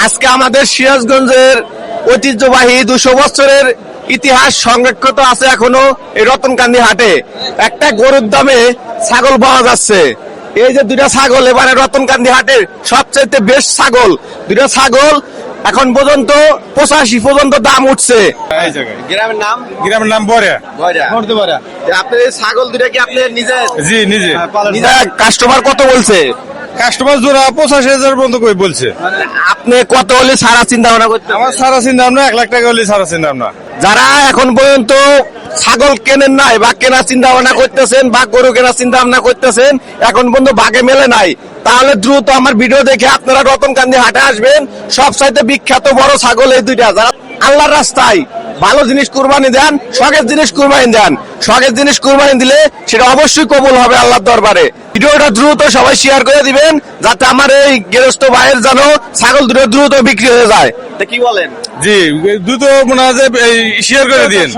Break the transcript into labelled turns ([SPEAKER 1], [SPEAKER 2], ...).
[SPEAKER 1] আজকে আমাদের সিরাজগঞ্জের ঐতিহ্যবাহী 200 বছরের ইতিহাস সংরক্ষিত আছে এখনো এই রতনকান্দি হাটে। একটা গরুর দামে ছাগল পাওয়া যাচ্ছে। এই যে দুইটা ছাগল এবারে রতনকান্দি হাটের সবচেয়ে বেস্ট ছাগল, দুইটা ছাগল এখন পর্যন্ত 85 পর্যন্ত দাম উঠছে। গ্রামের নাম?
[SPEAKER 2] গ্রামের নাম বড়া।
[SPEAKER 1] আপনি ছাগল দুইটা কি আপনি নিজে?
[SPEAKER 2] জি নিজে।
[SPEAKER 1] কাস্টমার কত বলছে?
[SPEAKER 2] কাস্টমার জোড়া 85,000 পর্যন্ত কই বলছে।
[SPEAKER 1] আপনি কত হলে সারা চিন্তা ভাবনা করতে?
[SPEAKER 2] আমার সারা চিন্তা ভাবনা 1 লাখ টাকা হলে সারা চিন্তা ভাবনা।
[SPEAKER 1] যারা এখন পর্যন্ত ছাগল কেনেন নাই বা কেনার চিন্তা ভাবনা করতেছেন বা গরু কেনার চিন্তা ভাবনা করতেছেন, এখন পর্যন্ত ভাগে মেলে নাই, তাহলে দ্রুত আমার ভিডিও দেখে আপনারা রতনকান্দি হাটে আসবেন। সবচাইতে বিখ্যাত বড় ছাগল এই দুইটা। যারা আল্লাহর রাস্তায় ভালো জিনিস কুরবানি দেন, শখের জিনিস কুরবানি দেন, শখের জিনিস কুরবানি দিলে সেটা অবশ্যই কবুল হবে আল্লাহর দরবারে। ভিডিওটা দ্রুত সবাই শেয়ার করে দিবেন যাতে আমার এই গৃহস্থ ভাইয়ের যেন ছাগল দুটো দ্রুত বিক্রি হয়ে যায়। কি বলেন?
[SPEAKER 2] জি দ্রুত মনে হয় যে শেয়ার করে দিন।